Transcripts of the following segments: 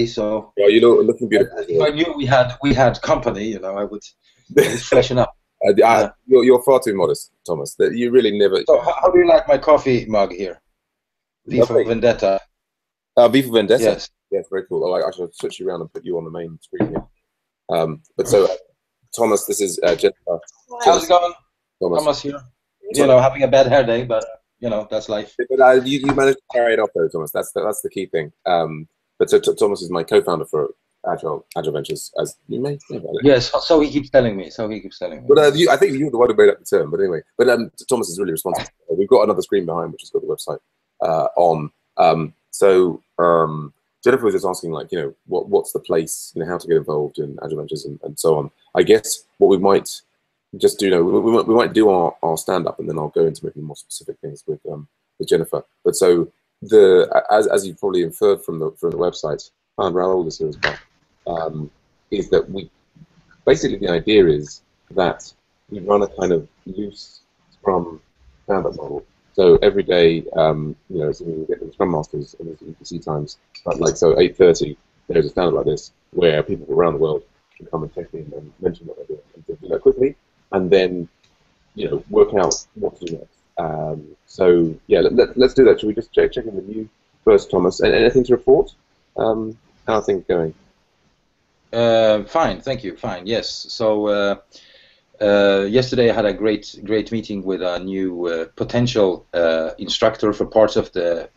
so Yeah, you look looking beautiful. if I knew we had company, you know, I would freshen up. You're far too modest, Thomas. That you really never. So how do you like my coffee mug here? V for Vendetta. V for Vendetta. Yes. Yeah, very cool. I should switch you around and put you on the main screen here. But so, Thomas, this is Jennifer. How's it going? Thomas here. You know, having a bad hair day, but you know, that's life. But you managed to carry it off though, Thomas. That's the key thing. But so Thomas is my co-founder for Agile Ventures, as you may know about it. Yes, so he keeps telling me. But I think you're the one who made up the term. But anyway, Thomas is really responsible. We've got another screen behind, which has got the website on. Jennifer was just asking, like, you know, what's the place, you know, how to get involved in Agile Ventures and so on. I guess what we might just do, you know, we might do our stand up, and then I'll go into maybe more specific things with Jennifer. But so as you've probably inferred from the website, and Raoul is here as well, is that we basically, the idea is that we run a kind of loose Scrum stand-up model. So every day, you know, so we get the Scrum Masters and there's EPC times, but like, so 8:30, there's a stand-up like this where people around the world can come and check in and mention what they're doing, and do that quickly, and then, you know, work out what to do next. So yeah, let's do that. Should we just check in with you first, Thomas? And anything to report? How are things going? Fine, thank you. Fine, yes. So yesterday I had a great meeting with a new potential instructor for parts of the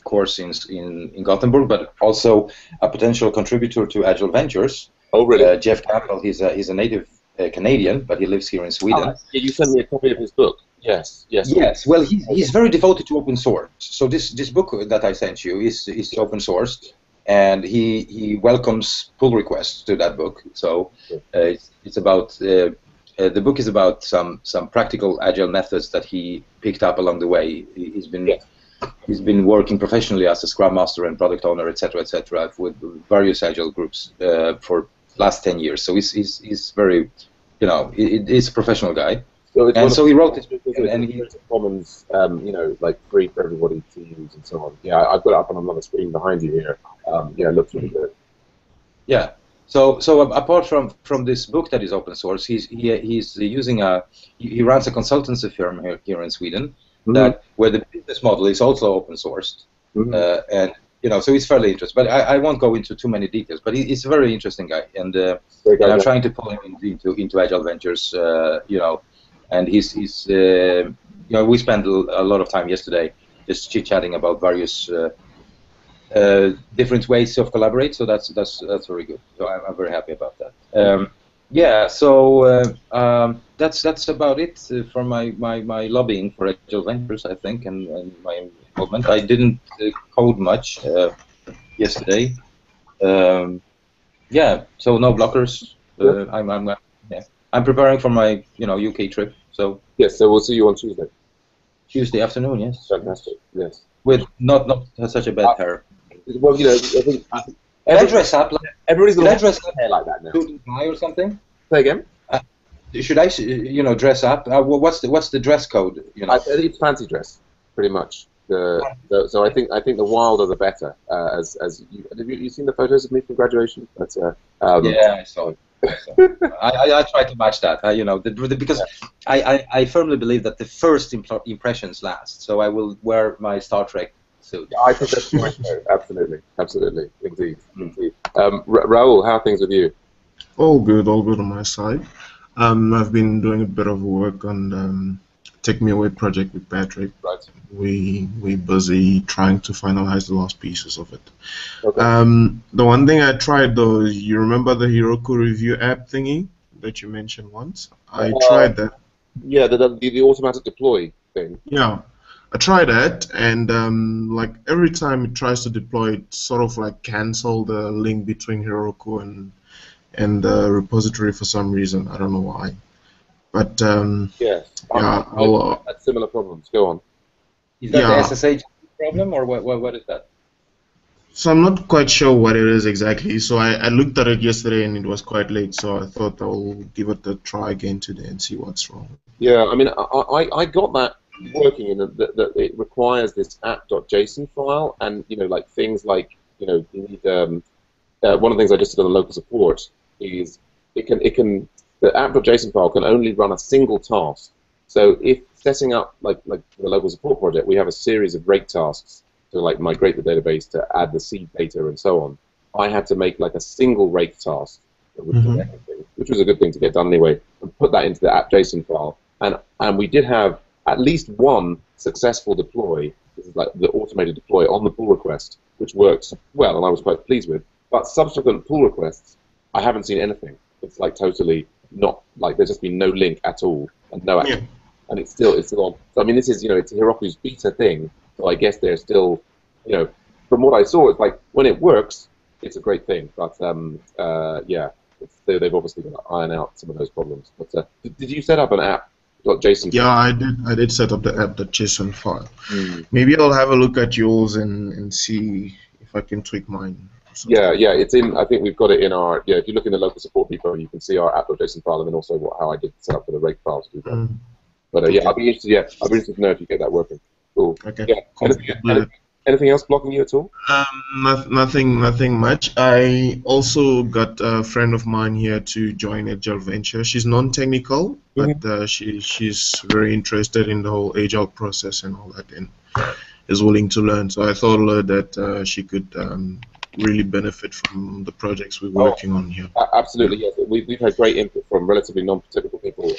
course in Gothenburg, but also a potential contributor to Agile Ventures. Oh, really? Jeff Campbell. He's a native Canadian, but he lives here in Sweden. Oh, you sent me a copy of his book. Yes. Yes. Well, he's very devoted to open source. So this book that I sent you is open sourced, and he welcomes pull requests to that book. So it's about the book is about some practical agile methods that he picked up along the way. He's been working professionally as a Scrum Master and product owner, etc., with various agile groups for last 10 years. So he's very, you know, he's a professional guy. So he wrote this book, and he commons, you know, like free for everybody to use and so on. Yeah, I've got it up on another screen behind you here. Yeah, it looks really good. Yeah. So apart from this book that is open source, he's using he runs a consultancy firm here in Sweden, where the business model is also open sourced, and you know, so he's fairly interesting. But I won't go into too many details. But he's a very interesting guy, and I'm trying to pull him into Agile Ventures, you know. And he's you know, we spent a lot of time yesterday just chit-chatting about various different ways of collaborate. So that's very good. So I'm very happy about that. Yeah. So that's about it for my lobbying for Agile Ventures, I think, and my involvement. I didn't code much yesterday. Yeah. So no blockers. I'm preparing for my UK trip. So yes, so we'll see you on Tuesday. Tuesday afternoon, yes. Fantastic. Yes. With not such a bad hair. Well, you know, I think I dress up. Everybody's got dress up hair like that now. Suit and tie or something? Say again. Should I, dress up? What's the dress code? You know, I think it's fancy dress, pretty much. So I think the wilder the better. As have you seen the photos of me from graduation? That's yeah, I saw it. I try to match that, because I firmly believe that the first impressions last. So I will wear my Star Trek suit. Yeah, I think that's right. Absolutely, indeed. Raoul, how are things with you? All good on my side. I've been doing a bit of work on Take Me Away project with Patrick. Right. We're busy trying to finalize the last pieces of it. Okay. The one thing I tried though, you remember the Heroku review app thingy that you mentioned once? I tried that. Yeah, the automatic deploy thing. Yeah, I tried that, and like every time it tries to deploy, it sort of like cancel the link between Heroku and the repository for some reason. I don't know why. But yes, yeah, I'll had similar problems. Go on. Is that the SSH problem, or what is that? So I'm not quite sure what it is exactly. So I looked at it yesterday and it was quite late. So I thought I'll give it a try again today and see what's wrong. Yeah, I mean, I got that working in that it requires this app.json file, and like things like you need one of the things I just did on the local support is the app.json file can only run a single task. So if setting up like the local support project, we have a series of rake tasks to like migrate the database, to add the seed data, and so on. I had to make like a single rake task that would do everything, which was a good thing to get done anyway, and put that into the app.json file. And we did have at least one successful deploy. This is like the automated deploy on the pull request, which worked well, and I was quite pleased with. But subsequent pull requests, I haven't seen anything. It's like totally not, like there's just been no link at all and no action. And it's still on. So, I mean, this is, it's Heroku's beta thing, so I guess they're still, from what I saw, it's like when it works, it's a great thing. But yeah, they've obviously got to iron out some of those problems. But did you set up an app.json? Yeah, I did set up the app.json file. Maybe I'll have a look at yours and see if I can tweak mine. Yeah, it's in. I think we've got it in our. Yeah, if you look in the local support repo, you can see our app.json file, and then also how I did set up for the rake file to do that. But yeah, I'll be interested. Yeah, I'll be interested to know if you get that working. Cool. Okay. Yeah. Cool. Anything else blocking you at all? Nothing much. I also got a friend of mine here to join Agile Venture. She's non-technical, but she's very interested in the whole Agile process and all that, and is willing to learn. So I thought that she could really benefit from the projects we're working on here. Absolutely, yes. We've had great input from relatively non-technical people,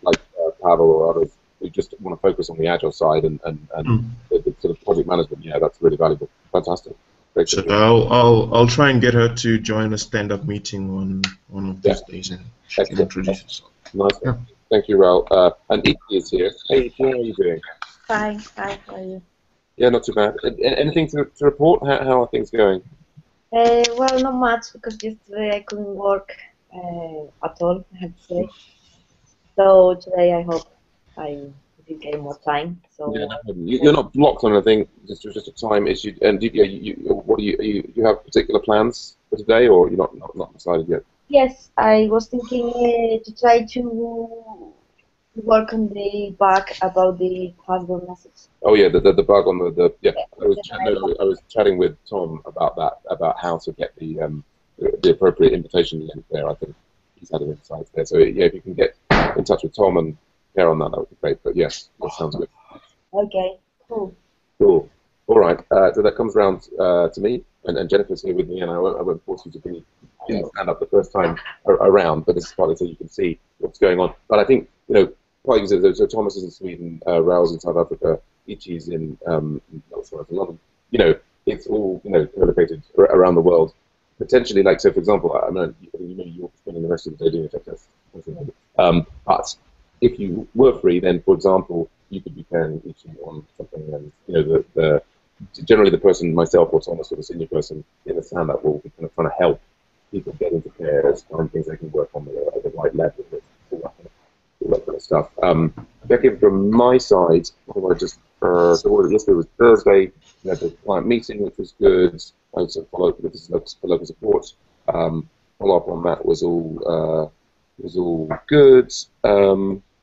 like Pavel or others, who just want to focus on the Agile side and the sort of project management. Yeah, that's really valuable. Fantastic. Great. So I'll try and get her to join a stand-up meeting on one of these days and introduce herself. Nice. Yeah. Thank you, Raul. And Iki is here. Hey, Iki, how are you doing? Fine. How are you? Yeah, not too bad. Anything to report? How are things going? Well, not much, because yesterday I couldn't work at all, I have to say. So today I hope I will get more time. So yeah, no problem. You're not blocked on anything. Just a time issue. And what do you have particular plans for today, or you're not decided yet? Yes, I was thinking to try to work on the bug about the password message. Oh yeah, the bug on the yeah. I was chatting with Tom about that, about how to get the appropriate invitation link there. I think he's had an insight there. So yeah, if you can get in touch with Tom and care on that, that would be great. But yes, that sounds good. Okay, cool. Cool. All right. So that comes round to me, and Jennifer's here with me, and I won't force you to be stand up the first time around, but this is partly so you can see what's going on. But I think so Thomas is in Sweden, Raul's in South Africa, Ichi's in London. It's all co-located around the world. Potentially, like, so for example, I mean, you're spending the rest of the day doing a tech test. But if you were free, then for example, you could be pairing Ichi on something, and generally the person, myself or Thomas, or the senior person in the stand-up will be kind of trying to help people get into pairs, find things they can work on at the right level, all that kind of stuff. Becky, from my side, yesterday was Thursday. We had the client meeting, which was good. I also followed with this local support. Follow up on that was all good.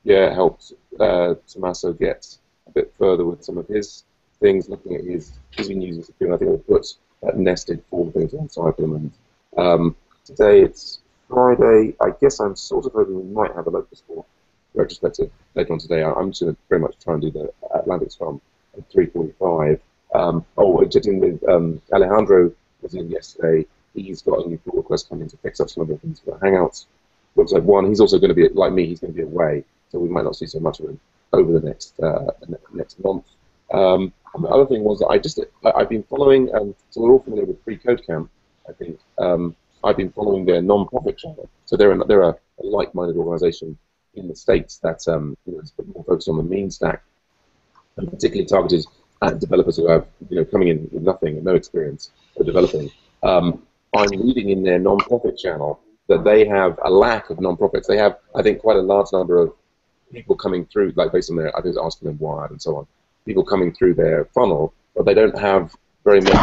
Yeah, it helped Tommaso get a bit further with some of his things, looking at his been using secure. I think we'll put nested form things on Cyberman. Today it's Friday. I guess I'm sort of hoping we might have a local support retrospective later on today. I'm just going to very much try and do the Atlantic Scrum at 3:45. Chatting with Alejandro was in yesterday. He's got a new pull request coming to fix up some of the things for Hangouts. Looks like one. He's also going to be, like me, he's going to be away, so we might not see so much of him over the next month. And the other thing was that I've been following, so we're all familiar with Free Code Camp, I think. I've been following their non-profit channel. So they're a like-minded organization in the States that is more focused on the mean stack, and particularly targeted at developers who have coming in with nothing and no experience of developing. I'm reading in their non-profit channel that they have a lack of non-profits. They have, I think, quite a large number of people coming through, like based on their, I think, asking them why and so on. People coming through their funnel, but they don't have very many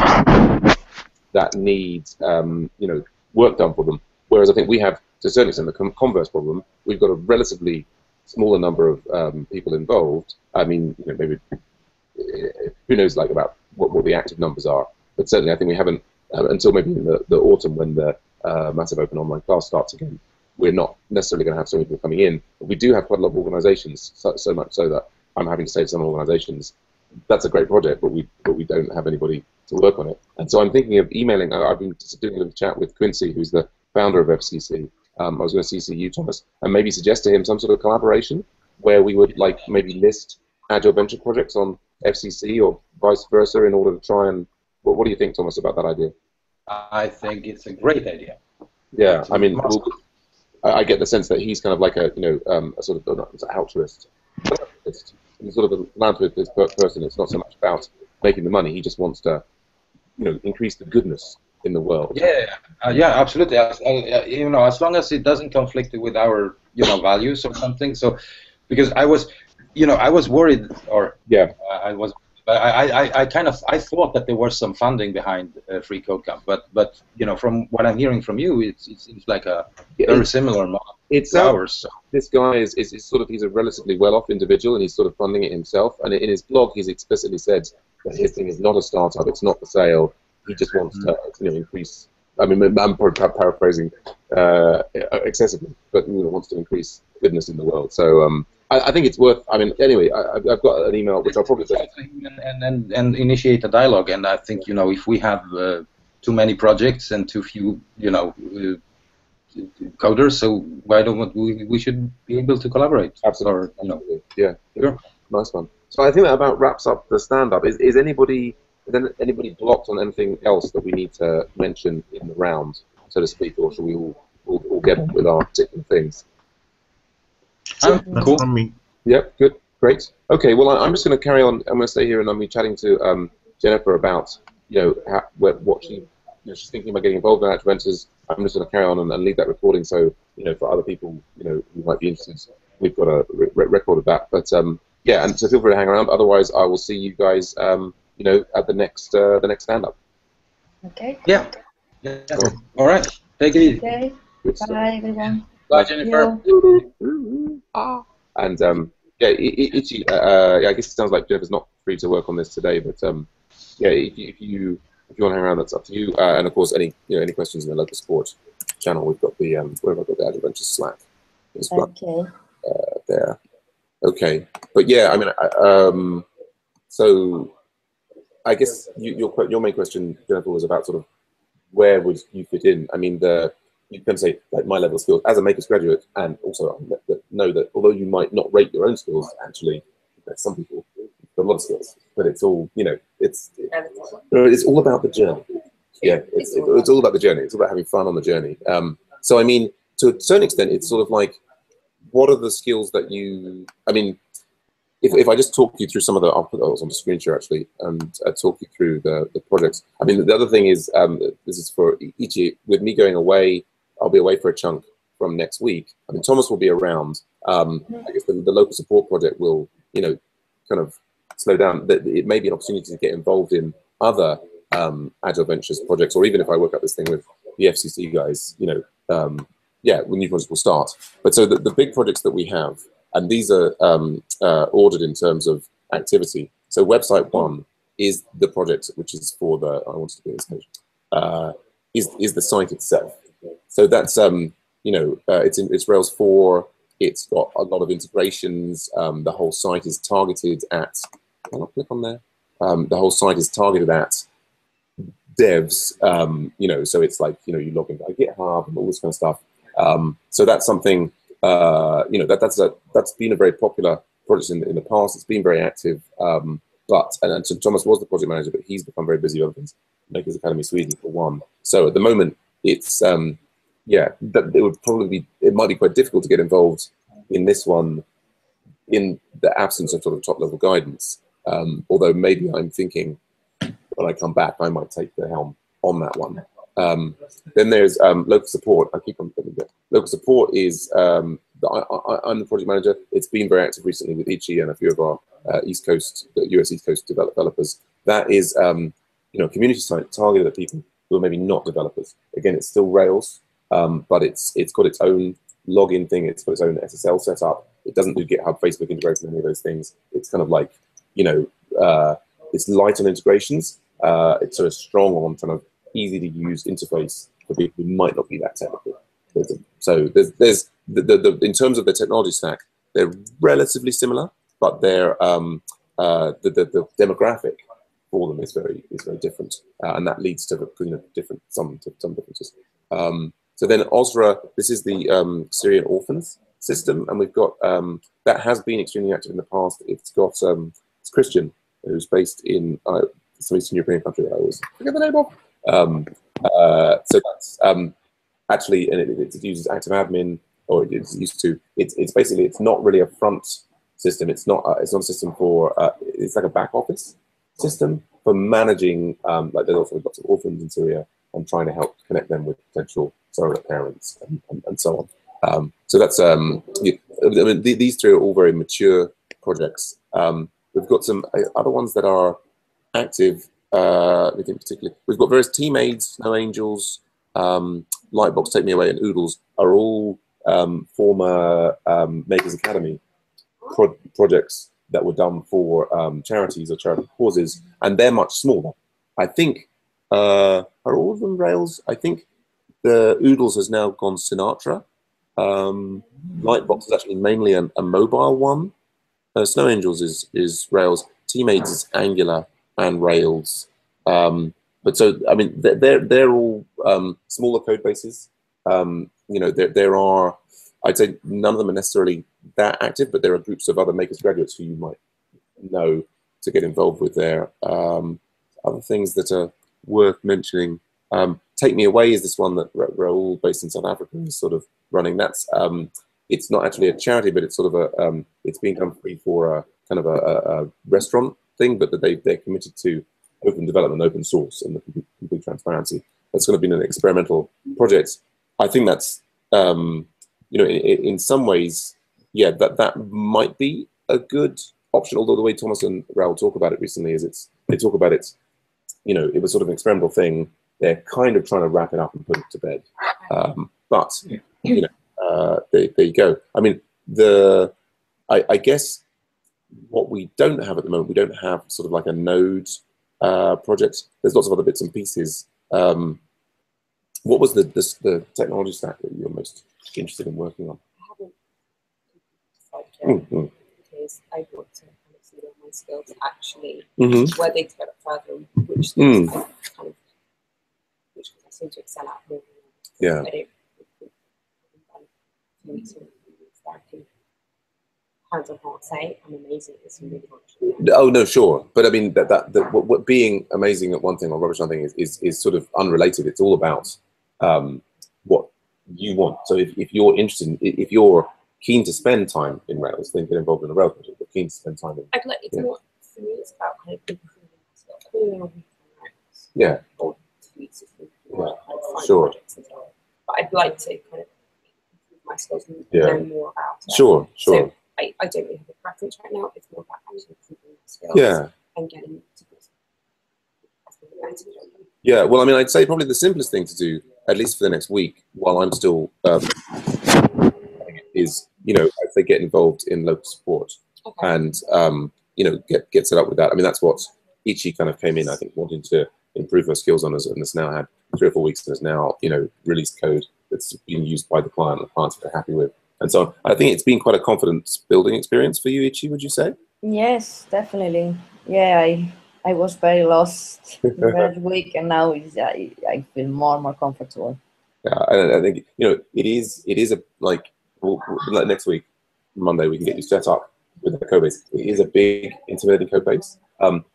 that need work done for them. Whereas I think we have, to a certain extent, the converse problem. We've got a relatively smaller number of people involved. I mean, maybe who knows, like, about what the active numbers are. But certainly, I think we haven't until maybe in the autumn when the massive open online class starts again. We're not necessarily going to have so many people coming in, but we do have quite a lot of organisations, so much so that I'm having to say to some organisations, that's a great project, but we don't have anybody to work on it. And so I'm thinking of emailing. I've been just doing a little chat with Quincy, who's the founder of FCC. I was going to CC you, Thomas, and maybe suggest to him some sort of collaboration where we would like maybe list Agile venture projects on FCC or vice versa in order to try and. What do you think, Thomas, about that idea? I think it's a great idea. Yeah, I mean, I get the sense that he's kind of like a a sort of not altruist. He's sort of a philanthropist person. It's not so much about making the money. He just wants to, increase the goodness in the world. Yeah, absolutely. As long as it doesn't conflict with our, values or something. So, because I was worried, or I thought that there was some funding behind Free Code Camp, but from what I'm hearing from you, it seems like a very similar model. It's ours. So. This guy is he's a relatively well-off individual, and he's sort of funding it himself. And in his blog, he's explicitly said that his thing is not a startup, it's not for sale. He just wants to increase. I mean, I'm paraphrasing excessively, but he wants to increase goodness in the world. So I think it's worth. I mean, anyway, I've got an email which I'll probably say and initiate a dialogue. And I think if we have too many projects and too few coders, so why don't we should be able to collaborate? Absolutely. Or, yeah, sure. Nice one. So I think that about wraps up the stand-up. Is anybody blocked on anything else that we need to mention in the round, so to speak, or should we all get on with our particular things? Cool. From me. Yep, good, great. Okay, well, I'm just going to carry on. I'm going to stay here and I'm going to be chatting to Jennifer about what she's thinking about getting involved in Agile Ventures. I'm just going to carry on and leave that recording, so for other people who might be interested, we've got a record of that. But yeah, and so feel free to hang around. Otherwise, I will see you guys at the next stand-up. Okay. Yeah. Cool. All right. Take it easy. Okay. Bye, everyone. Bye, Jennifer. And yeah, Ichi, I guess it sounds like Jennifer's not free to work on this today, but yeah, if you want to hang around, that's up to you. And of course, any questions in the local support channel, we've got the where have I got the Agile Ventures Slack? Okay. There. Okay, but yeah, I mean, so I guess your main question, Jennifer, was about sort of where would you fit in. I mean, you can say like my level of skills as a Makers graduate, and also know that although you might not rate your own skills, actually, some people have a lot of skills, but it's all it's all about the journey. Yeah, it's all about the journey. It's all about having fun on the journey. So I mean, to a certain extent, it's sort of like, what are the skills that you? I mean, if I just talk you through some of the, I'll put those on the screen share actually, and talk you through the projects. I mean, the other thing is, this is for Ichi. With me going away, I'll be away for a chunk from next week. I mean, Thomas will be around. I guess the local support project will, kind of slow down. It may be an opportunity to get involved in other Agile Ventures projects, or even if I work out this thing with the FCC guys, yeah, when new projects will start. But so the big projects that we have, and these are ordered in terms of activity. So website 1 is the project which is for the, I wanted to be this page, is the site itself. So that's, it's Rails 4, it's got a lot of integrations, the whole site is targeted at, I'll click on there, the whole site is targeted at devs, so it's like, you log in by GitHub and all this kind of stuff. So that's something, that's been a very popular project in the past. It's been very active, and so Thomas was the project manager, but he's become very busy with other things. Makers Academy Sweden for one. So at the moment, it's it might be quite difficult to get involved in this one in the absence of sort of top level guidance. Although maybe I'm thinking when I come back, I might take the helm on that one. Then there's local support. I keep on thinking that local support is I'm the project manager. It's been very active recently with Ichi and a few of our US East Coast developers. That is a community site targeted at people who are maybe not developers. Again, it's still Rails, but it's got its own login thing. It's got its own SSL setup. It doesn't do GitHub, Facebook integration, any of those things. It's kind of like it's light on integrations. It's sort of strong on kind of easy to use interface for people who might not be that technical. So there's in terms of the technology stack, they're relatively similar, but they're the demographic for them is very different, and that leads to some differences. So then OSRA, this is the Syrian orphans system, and we've got that has been extremely active in the past. It's got it's Christian, who's based in some Eastern European country that I always forget the name of. So that's actually, and it uses active admin, or it's used to. It's basically, it's not really a front system. It's not a system for. It's like a back office system for managing. Like there's also lots of orphans in Syria and trying to help connect them with potential surrogate parents and so on. So that's I mean, these three are all very mature projects. We've got some other ones that are active. I think particularly we've got various team aids, Snow Angels, Lightbox, Take Me Away, and Oodles are all former Makers Academy projects that were done for charities or charitable causes, and they're much smaller. I think are all of them Rails? I think the Oodles has now gone Sinatra. Lightbox is actually mainly a mobile one. Snow Angels is Rails. Teammates is Angular and Rails. But so I mean, they're all smaller code bases. You know, there are, I'd say none of them are necessarily that active, but there are groups of other Makers graduates who you might know to get involved with there. Other things that are worth mentioning. Take Me Away is this one that Raoul, based in South Africa, is sort of running. That's it's not actually a charity, but it's sort of a it's being done free for a kind of a restaurant thing, but that they're committed to open development, open source, and the complete transparency. That's going to be an experimental project. I think that's you know, in some ways, yeah, that might be a good option. Although the way Thomas and Raoul talk about it recently is they talk about it, you know, it was sort of an experimental thing. They're kind of trying to wrap it up and put it to bed. But you know, there you go. I mean, I guess what we don't have at the moment, we don't have sort of like a Node project. There's lots of other bits and pieces. What was the technology stack that you're most interested in working on? I haven't decided yet because I want to kind of see where my skills actually, where they develop further, and which things I kind of, which I seem to excel at more. Yeah. I don't hands-on can't say I'm amazing at some really much. Oh no, sure, but I mean what being amazing at one thing or rubbish at something is sort of unrelated. It's all about what you want. So if you're interested, if you're keen to spend time in Rails, then get involved in a Rails project. But keen to spend time in, I'd like it's more for me. It's about kind of improving myself. I mean, a week on Rails. Yeah. Or 2 weeks if we kind of Sure. projects and so on. But I'd like to kind of improve my skills and learn more about it. Sure. So I don't really have a preference right now. It's more about actually improving my skills. Yeah. And getting to Yeah, well, I mean, I'd say probably the simplest thing to do, at least for the next week, while I'm still, is, you know, I'd say get involved in local support and, you know, get set up with that. I mean, that's what Ichi kind of came in, I think, wanting to improve her skills on us, and has now had 3 or 4 weeks and has now, you know, released code that's being used by the client, and the clients are happy with, and so on. I think it's been quite a confidence building experience for you, Ichi, would you say? Yes, definitely. Yeah, I was very lost the first week, and now I feel more comfortable. Yeah, I think, you know, it is a, like, like next week, Monday, we can get you set up with the code base. It is a big, intimidating code base,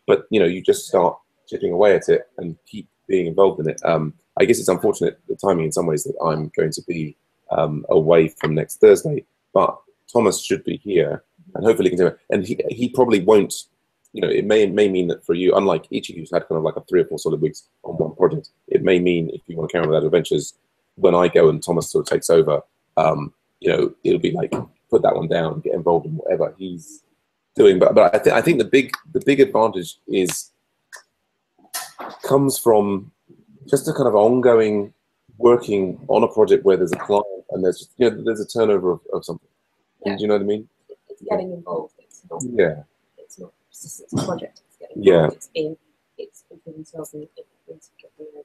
but, you know, you just start chipping away at it and keep being involved in it. I guess it's unfortunate, the timing in some ways, that I'm going to be away from next Thursday, but Thomas should be here, and hopefully he can do it. And he probably won't, you know, it may mean that for you, unlike Ichi, who's had kind of like a 3 or 4 solid weeks on one project, it may mean, if you want to carry on with that adventures, when I go and Thomas sort of takes over, you know, it'll be like, put that one down, get involved in whatever he's doing. But I think the big advantage comes from just a kind of ongoing working on a project where there's a client and there's just, you know, there's a turnover of something. Yeah. Do you know what I mean? It's getting involved. It's not. Yeah. It's not just a project. It's getting involved. Yeah. It's improving themselves and it's getting over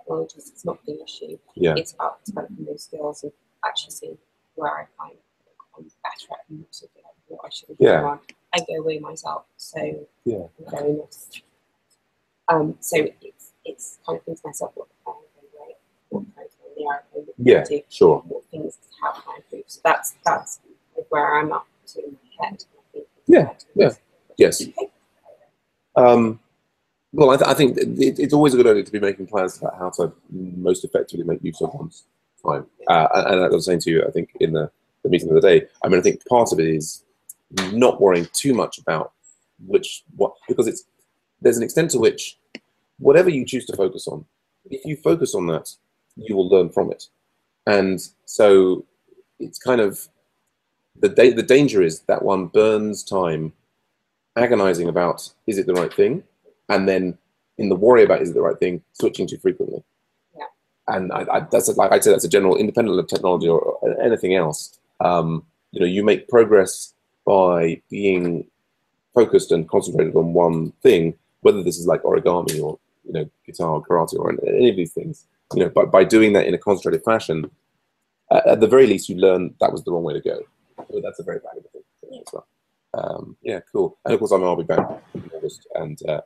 technologies, it's not the issue. Yeah. It's about developing those skills and actually seeing where I find I'm better at and also what I should be doing on. I go away myself, so yeah. I'm very nice. So it's kind of things myself what sure. What things how can I improve? So that's where I'm up to in my head. Yeah. Yes. Well, I think it's always a good idea to be making plans about how to most effectively make use of one's time. And I was saying to you, I think in the meeting of the day, I mean, I think part of it is not worrying too much about because there's an extent to which whatever you choose to focus on, if you focus on that, you will learn from it. And so it's kind of the danger is that one burns time agonizing about is it the right thing, and then in the worry about is it the right thing, switching too frequently. Yeah. And that's like I say, that's a general, independent of technology or anything else. You make progress by being focused and concentrated on one thing, whether this is like origami or guitar, karate, or any of these things. By doing that in a concentrated fashion, at the very least, you learn that was the wrong way to go. So that's a very valuable thing as well. Yeah, cool. And of course, I'll be back in August, and I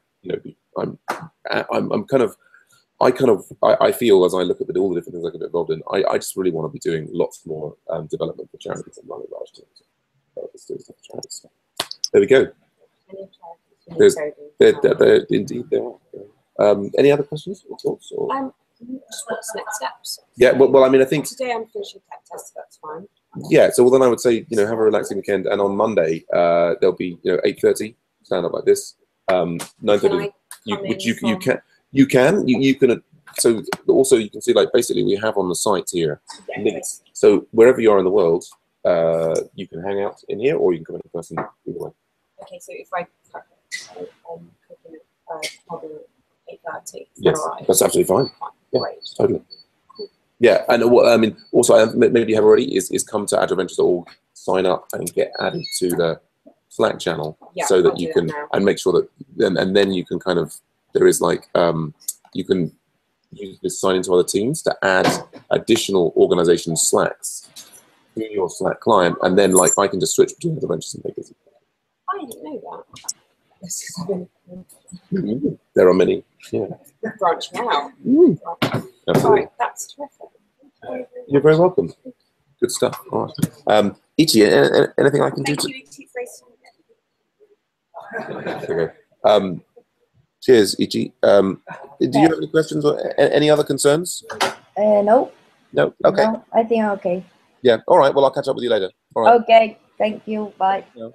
feel as I look at all the different things I can get involved in, I just really want to be doing lots more development for charities and running large teams. So there we go. Indeed there are. Any other questions or thoughts? Or? What's next steps? Yeah, well, I mean, I think today I'm finishing tech tests, so that's fine. Yeah, so then I would say, have a relaxing weekend, and on Monday there'll be 8:30 stand up like this, 9:30. You can. So also you can see basically we have on the site here links. So wherever you are in the world, you can hang out in here, or you can come in person. Either way. Okay, so if I probably 8:30. Yes, right? that's absolutely fine. Yeah, Great. totally. Cool. Yeah, and what I mean, also maybe you have already is come to AgileVentures.org, sign up, and get added to the Slack channel, so that you can and make sure that then you can kind of there is you can use this sign into other teams to add additional organization Slacks to your Slack client, and then I can just switch between AgileVentures and make it. I didn't know that. There are many. Yeah. Branching out. Absolutely. Right, that's terrific. You're very welcome. Good stuff. All right. Ichi, anything I can do to? Okay. Cheers, Ichi. Do you have any questions or any other concerns? No. No. Okay. No, I think I'm okay. Yeah. All right. Well, I'll catch up with you later. All right. Okay. Thank you. Bye. Yeah.